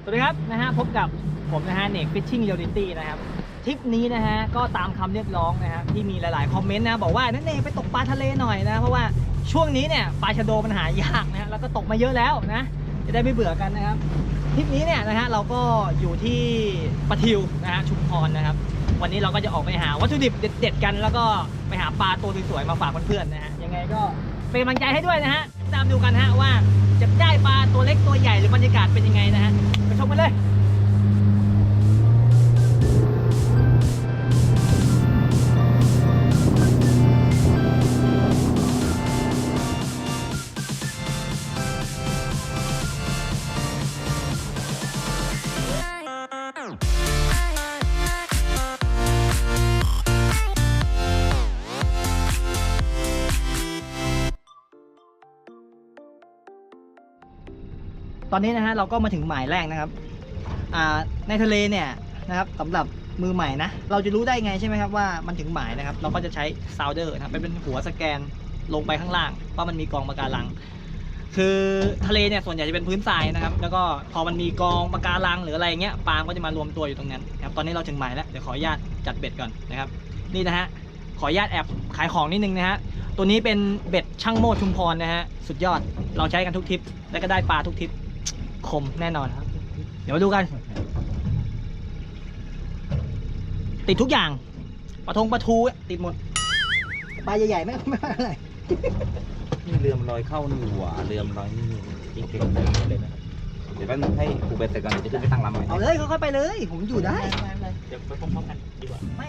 สวัสดีครับพบกับผมเนกฟิชชิ่งเรียลลิตี้นะครับทริปนี้ก็ตามคำเรียกร้องที่มีหลายๆคอมเมนต์บอกว่านั่นเองไปตกปลาทะเลหน่อยนะเพราะว่าช่วงนี้เนี่ยปลาชะโดมันหายากแล้วก็ตกมาเยอะแล้วนะจะได้ไม่เบื่อกันนะครับทริปนี้เนี่ยเราก็อยู่ที่ปะทิวชุมพรนะครับวันนี้เราก็จะออกไปหาวัตถุดิบเด็ดๆกันแล้วก็ไปหาปลาตัวสวยๆมาฝากเพื่อนๆยังไงก็เป็นกำลังใจให้ด้วยตามดูกันว่าจะได้ปลาตัวเล็กตัวใหญ่หรือบรรยากาศเป็นยังไงไปชมกันเลยตอนนี้เราก็มาถึงหมายแรกนะครับในทะเลเนี่ยสำหรับมือใหม่นะเราจะรู้ได้ไงใช่ไหมครับว่ามันถึงหมายนะครับเราก็จะใช้ซาวเดอร์เป็นหัวสแกนลงไปข้างล่างว่ามันมีกองปะการังคือทะเลเนี่ยส่วนใหญ่จะเป็นพื้นทรายนะครับแล้วก็พอมันมีกองปะการังหรืออะไรเงี้ยปลาก็จะมารวมตัวอยู่ตรงนั้นครับตอนนี้เราถึงหมายแล้วเดี๋ยวขออนุญาตจัดเบ็ดก่อนนะครับนี่ขออนุญาตแอบขายของนิดนึงตัวนี้เป็นเบ็ดช่างโม่ชุมพรสุดยอดเราใช้กันทุกทริปและก็ได้ปลาทุกทริปคมแน่นอนครับเดี๋ยวมาดูกันติดทุกอย่างปลาทูติดหมดปลาใหญ่ๆไม่อะไรนี่เรือมันลอยเข้านี่หัวเรือมันลอยนี่เก่งๆเลยนะครับเดี๋ยวแป๊บนึงให้ผูกเบ็ดเสร็จก่อนเดี๋ยวจะขึ้นไปตั้งลำใหม่เอาเลยค่อยๆไปเลยผมอยู่ได้เดี๋ยวไปพร้อมๆกันดีกว่าไม่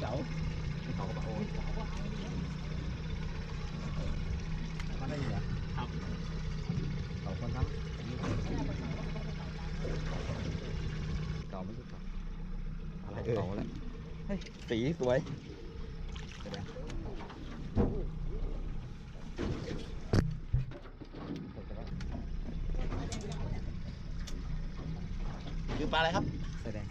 เก๋าเขาก็บอกโอ้มาได้เหรอครับเขาคนทั้งเก่าไม่ใช่เก่าอะไรเก่าเลยสีสวยคือปลาอะไรครับแสดง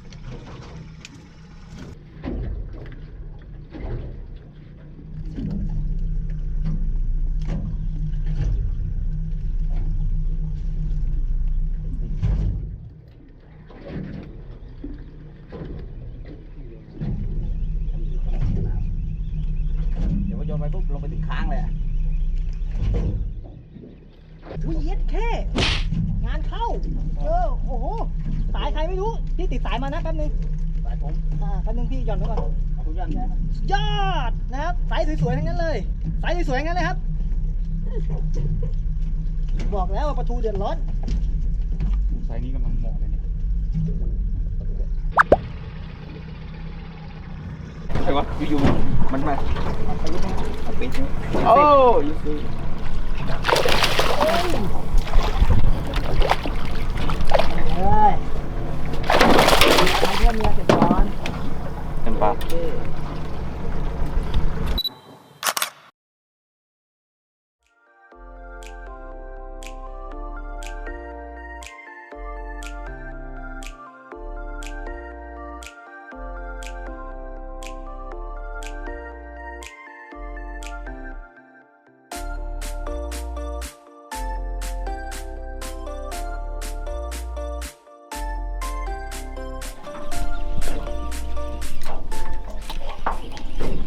โยนไปปุ๊บลงไปถึงค้างเลยอุ้ยเย็ดแค่งานเข้าโอ้โหสายใครไม่รู้พี่ติดสายมานะแป๊บนึงสายผมแป๊บนึงพี่หย่อนไว้ก่อนคุณยันใช่ไหมยอดนะครับสายสวยๆทั้งนั้นเลยสายสวยๆทั้งนั้นเลยครับบอกแล้วว่าปลาทูเดือดร้อนสายนี้กำลังเหมาะเลยเนี่ยใช่ปะอยู่ๆมันมาโอ้ยสิเลยทำเพื่อเมียเสร็จก่อนเป็นปลา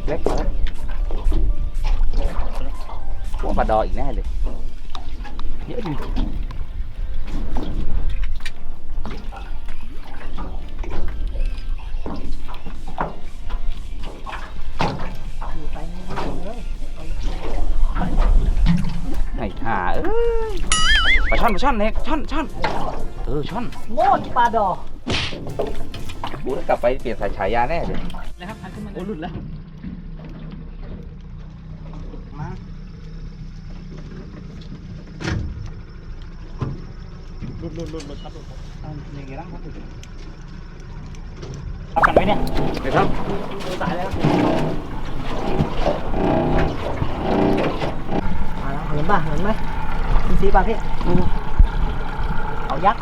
เล็กนะพวกปลาดออีกแน่เลยเยอะจริงไอ้ห่าปลาช่อนเน็กช่อนช่อนโง่ปลาดอ กูต้องกลับไปเปลี่ยนสายฉายาแน่เลยนะครับพันขึ้นมา โอ้หลุดแล้วมา ลุดครับหลุด อย่างงี้แล้วครับ ทำกันไหมเนี่ย ไปครับ ดูสายเลยครับมาแล้วเห็นป่ะเห็นไหมอินซีป่ะพี่เอายักษ์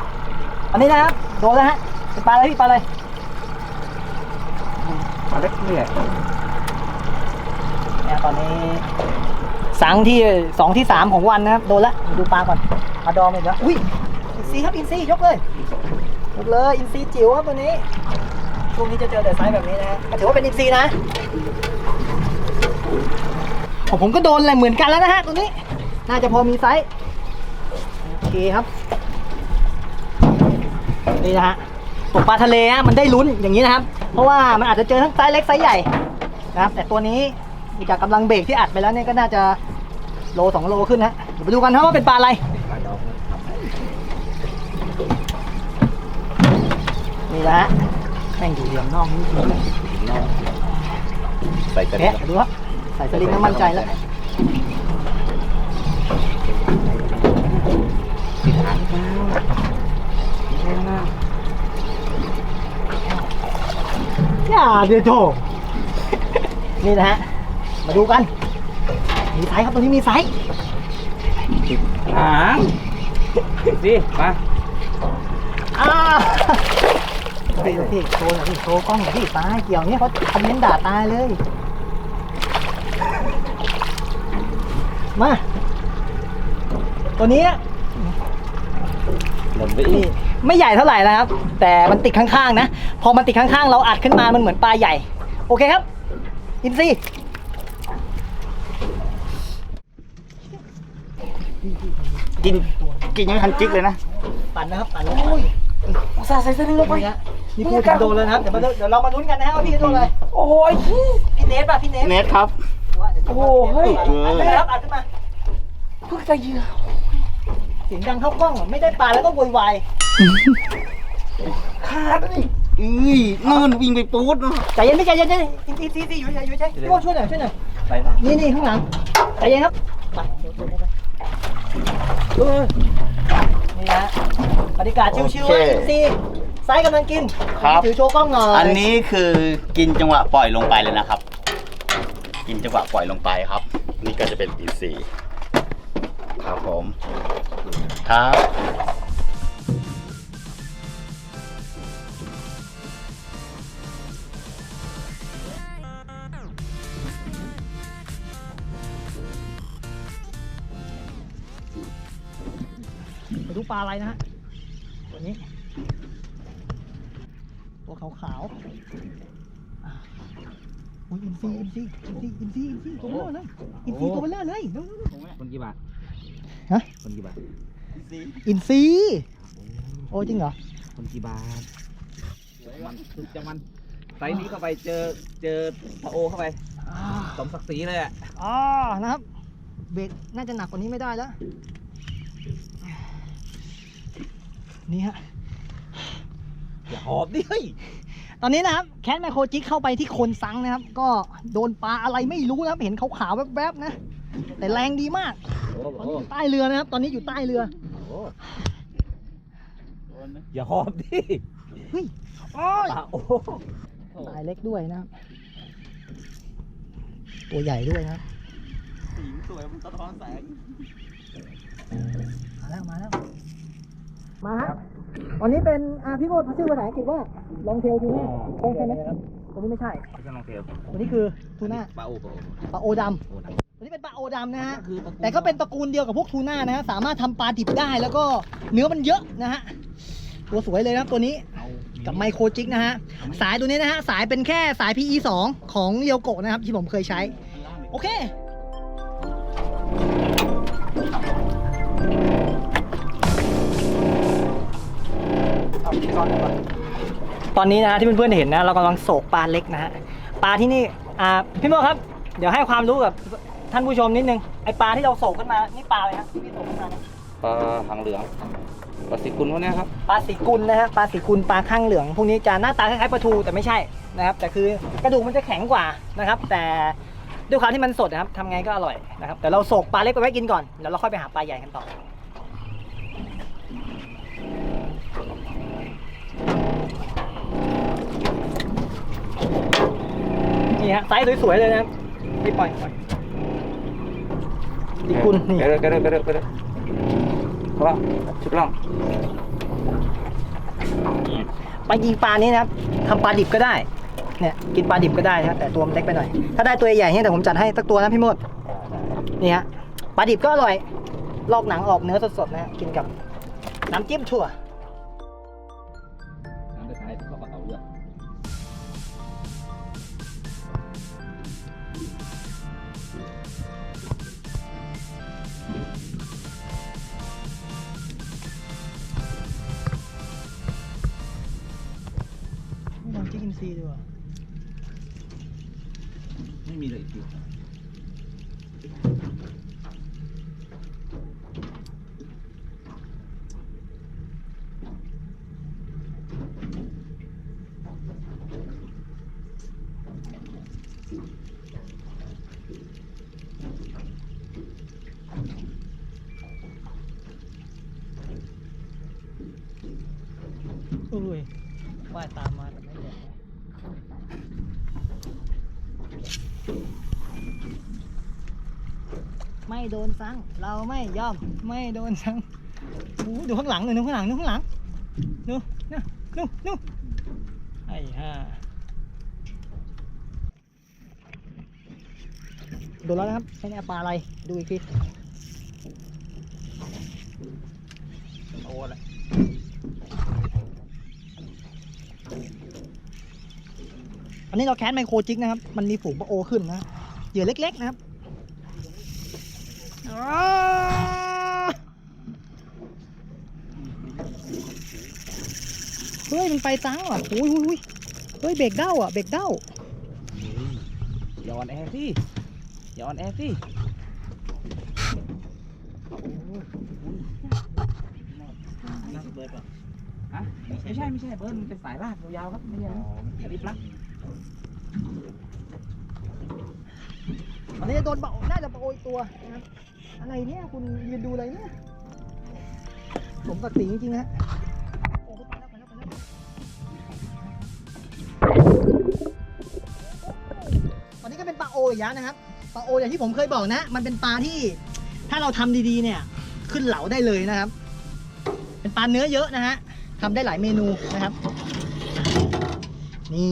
อันนี้นะครับโดนแล้วฮะเป็นปลาอะไรพี่ปลาอะไร มาเล็กนี่แหละ เนี่ยตอนนี้สังที่2ที่3ของวันนะครับโดนละดูปลาก่อนปลาดองอีกแล้วอุ้ยอินซีครับอินซียกเลยอินซีจิ๋วครับตัวนี้ช่วงนี้จะเจอแต่ไซส์แบบนี้นะถือว่าเป็นอินซีนะผมก็โดนอะไรเหมือนกันแล้วนะฮะตัวนี้น่าจะพอมีไซส์โอเคครับนี่นะฮะตกปลาทะเลฮะมันได้ลุ้นอย่างนี้นะครับเพราะว่ามันอาจจะเจอทั้งไซส์เล็กไซส์ใหญ่นะครับแต่ตัวนี้จากกำลังเบรกที่อัดไปแล้วเนี่ยก็น่าจะโล2 โลขึ้นนะเดี๋ยวไปดูกันครับว่าเป็นปลาอะไรนี่นะฮะแม่งอยู่เหลี่ยมนอกนี่จริงเลย ใส่กระ แกะ ดิ่ง ดูครับใส่สลิงน้ำมั่นใจแล้ว ติดหางมา อย่าเดี๋ยวโถนี่นะฮะมาดูกันมีไซส์ครับตัวนี้มีไซส์ ติดหางสิมา พี่โชว์หน่อยพี่โชว์กล้องหน่อยพี่ตายเกี่ยวเนี่ยเขาคอมเมนต์ด่าตายเลยมาตัวนี้ หล่นไป นี่ อีก ไม่ใหญ่เท่าไหร่นะครับ แต่มันติดข้างๆนะพอมันติดข้างๆเราอัดขึ้นมามันเหมือนปลาใหญ่โอเคครับอินซี กินยังทันจิกเลยนะ ปั่นนะครับปั่นเลยอุ้ย อุตส่าห์ใส่เสื้อลงไป นี่พูดถึงโดนเลยนะครับเดี๋ยวเรามาลุ้นกันนะว่าพี่จะโดนอะไร โอ้ย พี่เนทป่ะพี่เนท เน็ตครับ โอ้โหเฮ้ย อัดขึ้นมาครับอัดขึ้นมา เพิ่งจะเหยื่อ เสียงดังเข้ากล้องไม่ได้ปลาแล้วก็โวยวาย ขาดนี่นู่นวิ่งไปปูดเนาะ ใจเย็นไม่ใจเย็นใจซีอยู่เฉยพี่โก้ช่วยหน่อย ไปนะ นี่ข้างหลังใจเย็นครับไปนี่ฮะบรรยากาศชิวๆนะซีไซส์กำลังกิน ครับ ถือโชว์กล้องหน่อย อันนี้คือกินจังหวะปล่อยลงไปเลยนะครับ กินจังหวะปล่อยลงไปครับ นี่ก็จะเป็นอีซีครับผมครับ มาดูปลาอะไรนะฮะตัวนี้ตัวขาวๆอุ้ยอินซีตัวเบลอเลยตัวเบลอเลย คนกี่บาท ฮะ คนกี่บาท อินซีโอ้จริงเหรอ คนกี่บาทมันสุดจะมันไซส์นี้เข้าไปเจอพระโอเข้าไปสมศักดิ์ศรีเลยอ่ะ อ๋อนะครับเบรกน่าจะหนักกว่านี้ไม่ได้แล้วนี่ฮะ อย่าหอบดิเฮ้ย ตอนนี้นะครับแคทไมโครจิกเข้าไปที่โคนซังนะครับ ก็โดนปลาอะไรไม่รู้นะครับเห็นขาวๆแวบๆนะแต่แรงดีมาก โอ้ ตอนนี้อยู่ใต้เรือนะครับ ตอนนี้อยู่ใต้เรือ อย่าหอบดิ เฮ้ยโอ้ย ปลาโอ้ สายเล็กด้วยนะครับตัวใหญ่ด้วยนะครับ สีสวยมันสะท้อนแสง มาแล้วมาฮะวันนี้เป็นพี่โบ๊ทชื่อภาษาอังกฤษว่าลองเทลทูน่าใช่ไหมตัวนี้ไม่ใช่ ไม่ใช่ลองเทล ตัวนี้คือทูน่า ปลาโอ ปลาโอดำตัวนี้เป็นปลาโอดำนะฮะแต่ก็เป็นตระกูลเดียวกับพวกทูน่านะฮะสามารถทำปลาดิบได้แล้วก็เนื้อมันเยอะนะฮะตัวสวยเลยนะครับตัวนี้กับไมโครจิกนะฮะสายตัวนี้นะฮะสายเป็นแค่สาย PE 2ของเรียวโกะนะครับที่ผมเคยใช้โอเคตอนนี้นะที่เพื่อนๆเห็นนะเรากำลังโศกปลาเล็กนะฮะปลาที่นี่พี่โมครับเดี๋ยวให้ความรู้กับท่านผู้ชมนิดนึงไอปลาที่เราโศกขึ้นมานี่ปลาอะไรครับที่พี่โศกขึ้นมาเนี่ย ปลาหางเหลืองปลาสิกุลพวกนี้ครับ ปลาสีกุลนะฮะปลาสีกุลปลาข้างเหลืองพวกนี้จะหน้าตาคล้ายๆปลาทูแต่ไม่ใช่นะครับแต่คือกระดูกมันจะแข็งกว่านะครับแต่ด้วยความที่มันสดนะครับทำไงก็อร่อยนะครับแต่เราโศกปลาเล็กไปไว้กินก่อนแล้วเราค่อยไปหาปลาใหญ่กันต่อ นี่ฮะไซส์สวยๆเลยนะครับนี่ปล่อยอีกคุณนี่ ไปเลยเขาละชุดล่อง ปลายิงปลานี้นะครับทำปลาดิบก็ได้เนี่ยกินปลาดิบก็ได้นะครับแต่ตัวมันเล็กไปหน่อยถ้าได้ตัวใหญ่เนี่ยแต่ผมจัดให้สักตัวนะพี่มดนี่ฮะปลาดิบก็อร่อยลอกหนังออกเนื้อสดๆนะฮะกินกับน้ำจิ้มถั่ว น้ำไปท้ายเขาก็เอาด้วย ลองจิ้มอินซีดูอ่ะ ไม่มีเลยคิว อุ้ยว่ายตามมาแต่ไม่เด็ดไม่โดนซังเราไม่ยอมไม่โดนซังดูข้างหลังหน่อยดูข้างหลังดูนะดูไอ้ห่าโดนแล้วนะครับใช่ไหมปลาอะไรดูอีกทีโอ้อะไรอันนี้เราแคสไมโครจิกนะครับ มันมีฝูงปลาโอขึ้นนะเหยื่อเล็กๆนะครับเฮ้ยมันไปตั้งว่ะอุ้ยเฮ้ยเบรกเด้าอ่ะเบรกเด้า อย่าอ่อนแอสิอย่าอ่อนแอสิน่าจะเบิร์ดป่ะฮะไม่ใช่เบิร์ดมันเป็นสายลากยาวๆครับไม่ใช่รีบลัก อันนี้จะโดนปลาโอน่าจะปลาโออีกตัวนะครับอะไรเนี่ยคุณยืนดูอะไรเนี่ยผมศักดิ์ศรีจริงๆนะโอ้ไปแล้วตอนนี้ก็เป็นปลาโออีกแล้วนะครับปลาโออย่างที่ผมเคยบอกนะ มันเป็นปลาที่ถ้าเราทำดีๆเนี่ยขึ้นเหลาได้เลยนะครับ เป็นปลาเนื้อเยอะนะฮะทำได้หลายเมนูนะครับนี่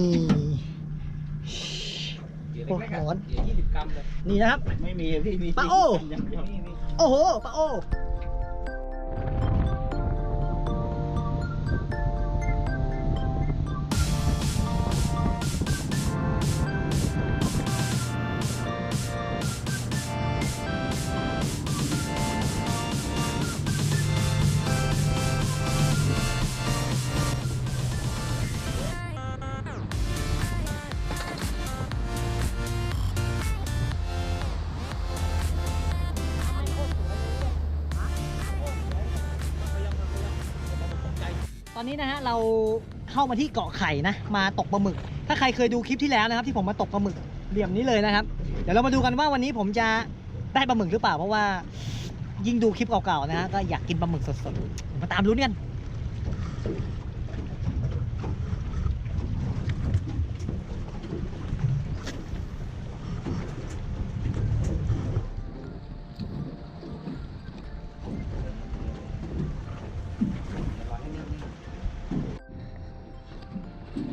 โอ้โห 20 กรัมเลย นี่นะครับ ไม่มีพี่มี ปลาโอ โอ้โหปลาโอตอนนี้นะฮะเราเข้ามาที่เกาะไข่นะมาตกปลาหมึกถ้าใครเคยดูคลิปที่แล้วนะครับที่ผมมาตกปลาหมึกเหลี่ยมนี้เลยนะครับเดี๋ยวเรามาดูกันว่าวันนี้ผมจะได้ปลาหมึกหรือเปล่าเพราะว่ายิ่งดูคลิปเก่าๆนะฮะก็อยากกินปลาหมึกสดๆมาตามลุ้นกัน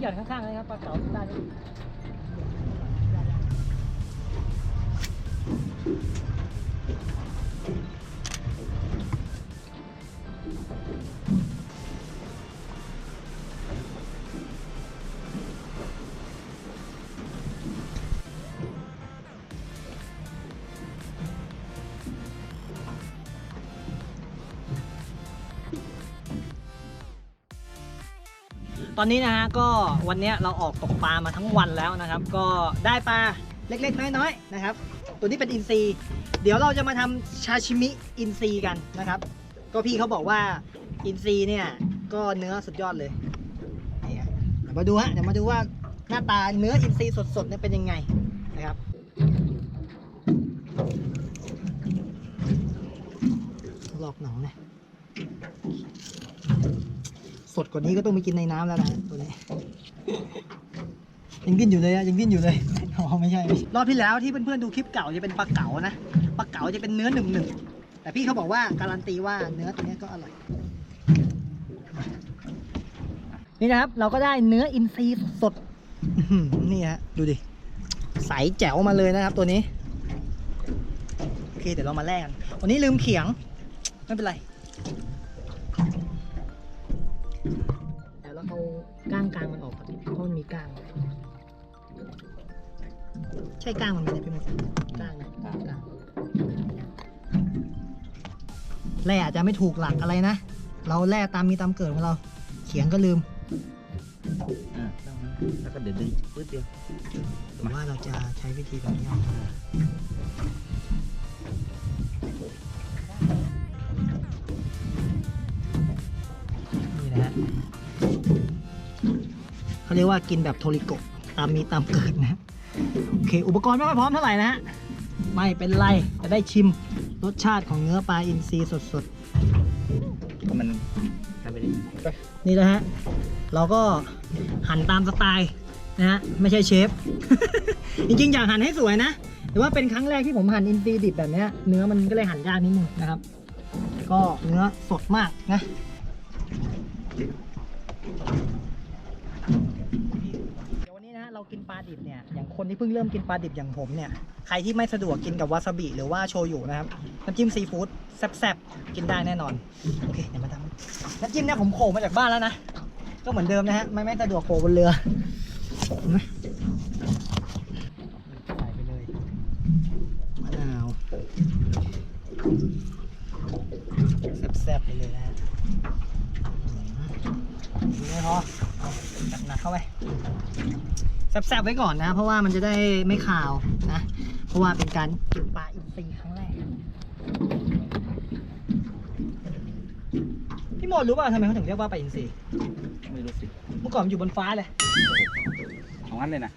หย่อนข้างๆเลยครับปลาเก๋าได้เลยตอนนี้นะฮะก็วันนี้เราออกตกปลามาทั้งวันแล้วนะครับก็ได้ปลาเล็กๆน้อยๆนะครับตัวนี้เป็นอินทรีเดี๋ยวเราจะมาทำชาชิมิอินทรีกันนะครับก็พี่เขาบอกว่าอินทรีเนี่ยก็เนื้อสุดยอดเลยนี่เดี๋ยวมาดูฮะเดี๋ยวมาดูว่าหน้าตาเนื้ออินทรีสดๆเนี่ยเป็นยังไงนะครับลอกหนองเนี่ยสดกว่านี้ก็ต้องไปกินในน้ำแล้วนะตัวนี้ ยังดิ้นอยู่เลยอะยังดิ้นอยู่เลย อไม่ใช่รอบที่แล้วที่เพื่อนๆดูคลิปเก่าจะเป็นปลาเก๋านะปลาเก๋าจะเป็นเนื้อหนึบๆแต่พี่เขาบอกว่าการันตีว่าเนื้อตัวนี้ก็อร่อยนี่นะครับเราก็ได้เนื้ออินทรีสดๆนี่ฮะดูดิใสแจ๋วมาเลยนะครับตัวนี้โอเคเดี๋ยวเรามาแลกกันวันนี้ลืมเขียงไม่เป็นไรเดี๋ยวเราเอาก้างกลางมันออกก่อนเพราะมันมีก้างใช่ก้างมันไหมเนี่ยพี่มดก้างนะก้างแร่อาจจะไม่ถูกหลักอะไรนะเราแร่ตามมีตามเกิดของเราเขียงก็ลืม แล้วก็เดี๋ยวดึงปื๊ดเดียว หรือว่าเราจะใช้วิธีแบบนี้เอานี่นะฮะเขาเรียกว่ากินแบบโทริโกะตามมีตามเกิดนะโอเคอุปกรณ์ไม่ค่อยพร้อมเท่าไหร่นะฮะไม่เป็นไรจะได้ชิมรสชาติของเนื้อปลาอินทรีสดๆ มันทำไปดิ นี่นะฮะเราก็หั่นตามสไตล์นะฮะไม่ใช่เชฟ จริงๆอยากหั่นให้สวยนะแต่ว่าเป็นครั้งแรกที่ผมหั่นอินทรีดิบแบบนี้เนื้อมันก็เลยหั่นยากนิดนึงนะครับก็เนื้อสดมากนะเดี๋ยววันนี้นะเรากินปลาดิบเนี่ยอย่างคนที่เพิ่งเริ่มกินปลาดิบอย่างผมเนี่ยใครที่ไม่สะดวกกินกับวาซาบิหรือว่าโชยุนะครับน้ำจิ้มซีฟู้ดแซ่บๆกินได้แน่นอนโอเคเดี๋ยวมาทำน้ำจิ้มเนี่ยผมโขลกมาจากบ้านแล้วนะก็เหมือนเดิมนะฮะไม่สะดวกโขลกบนเรือเห็นไหมใส่ไปเลยมะนาวแซ่บๆไปเลยนะฮะไม่พอจัดหนักเข้าไปแซ่บๆไว้ก่อนนะเพราะว่ามันจะได้ไม่คาวนะเพราะว่าเป็นการกินปลาอินทรีครั้งแรกพี่โมดรู้ป่ะทำไมเขาถึงเรียกว่าปลาอินทรี ไม่รู้สิ เมื่อก่อนมันอยู่บนฟ้าเลย ของนั้นเลยนะ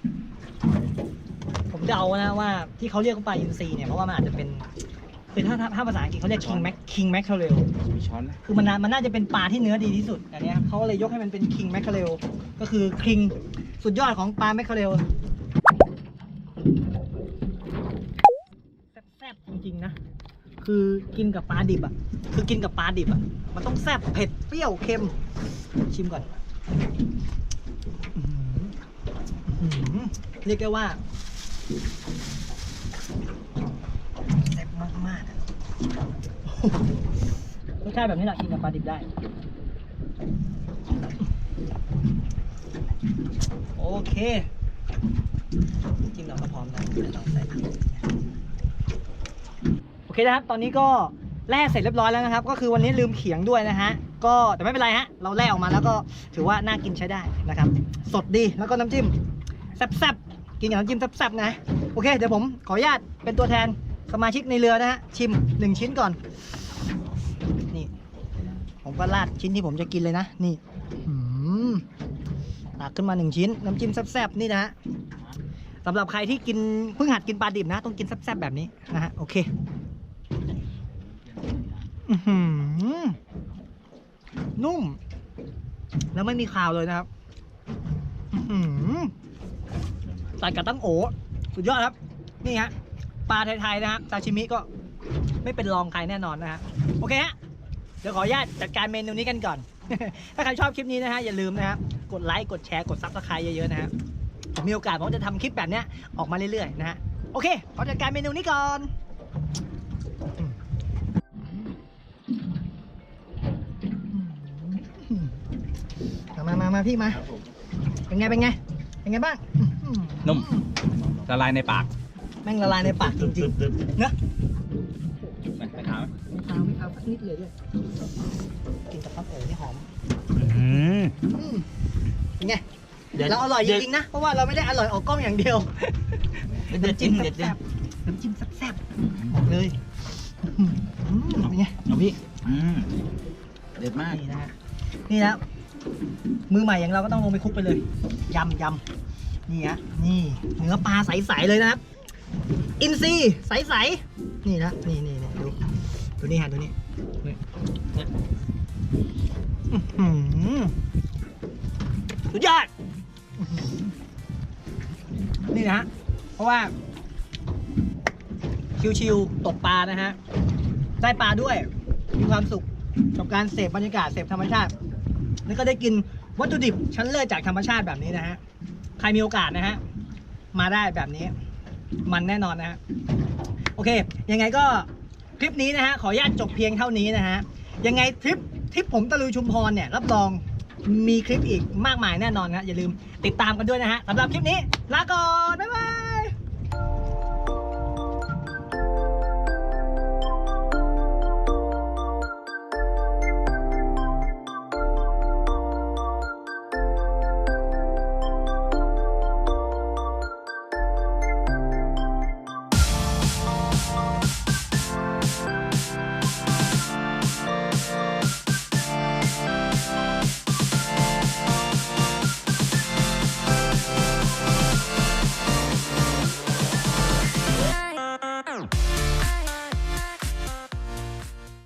ผมเดานะว่าที่เขาเรียกว่าปลาอินทรีเนี่ยเพราะว่ามันอาจจะเป็นคือถ้าภาษาอังกฤษเขาเรียก king mackerel มีช้อนนะ คือมันน่าจะเป็นปลาที่เนื้อดีที่สุดแต่เนี้ยเขาเลยยกให้มันเป็น king mackerel ก็คือ king สุดยอดของปลา mackerel แซ่บๆจริงๆนะคือกินกับปลาดิบอ่ะคือกินกับปลาดิบอ่ะมันต้องแซ่บเผ็ดเปรี้ยวเค็มชิมก่อนเรียกได้ว่าแซ่บมากๆรสชาติแบบนี้แหละกินกับปลาดิบได้โอเคจิ้มเราก็พร้อมแล้วเราใส่ผักโอเคนะครับตอนนี้ก็แล่เสร็จเรียบร้อยแล้วนะครับก็คือวันนี้ลืมเขียงด้วยนะฮะก็แต่ไม่เป็นไรฮะเราแล่ออกมาแล้วก็ถือว่าน่ากินใช้ได้นะครับสดดีแล้วก็น้ำจิ้มแซ่บๆกินกับน้ำจิ้มแซ่บๆนะโอเคเดี๋ยวผมขออนุญาตเป็นตัวแทนสมาชิกในเรือนะฮะชิม1ชิ้นก่อนนี่ผมก็ราดชิ้นที่ผมจะกินเลยนะนี่ตักขึ้นมา1ชิ้นน้ำจิ้มแซ่บๆนี่นะฮะสำหรับใครที่กินเพิ่งหัดกินปลาดิบนะต้องกินแซ่บๆแบบนี้นะฮะโอเคนุ่มแล้วไม่มีคาวเลยนะครับตัดกับตั้งโอสุดยอดครับนี่ฮะปลาไทยๆนะครับซาชิมิก็ไม่เป็นรองใครแน่นอนนะฮะโอเคฮะเดี๋ยวขออนุญาตจัดการเมนูนี้กันก่อน ถ้าใครชอบคลิปนี้นะฮะอย่าลืมนะครับกดไลค์กดแชร์กดซับสไครต์เยอะๆนะฮะผมมีโอกาสผมจะทำคลิปแบบนี้ออกมาเรื่อยๆนะฮะโอเคขอจัดการเมนูนี้ก่อนมาพี่มาเป็นไงบ้างนุ่มละลายในปาก แม่งละลายในปากจริงๆเนอะ ไม่ขาว ไม่ขาวสักนิดเลยด้วยกินกับข้าวโพดนี่หอมเป็นไงเราอร่อยจริงๆนะเพราะว่าเราไม่ได้อร่อยออกกล้องอย่างเดียวน้ำจิ้มแซ่บน้ำจิ้มแซ่บบอกเลยเป็นไง น้องพี่เด็ดมากนี่นะมือใหม่อย่างเราก็ต้องลงไปคลุกไปเลยยำนี่ฮะนี่เนื้อปลาใสๆเลยนะครับอินทรีใสๆนี่นะนี่ดูตัวนี้ฮะตัวนี้สุดยอดนี่นะฮะ เพราะว่าชิวๆตกปลานะฮะได้ปลาด้วยมีความสุขกับการเสพบรรยากาศเสพธรรมชาติแล้วก็ได้กินวัตถุดิบชั้นเลิศจากธรรมชาติแบบนี้นะฮะใครมีโอกาสนะฮะมาได้แบบนี้มันแน่นอนนะฮะโอเคยังไงก็คลิปนี้นะฮะขออนุญาตจบเพียงเท่านี้นะฮะยังไงทริปผมตะลุยชุมพรเนี่ยรับรองมีคลิปอีกมากมายแน่นอนนะอย่าลืมติดตามกันด้วยนะฮะสำหรับคลิปนี้ลาก่อน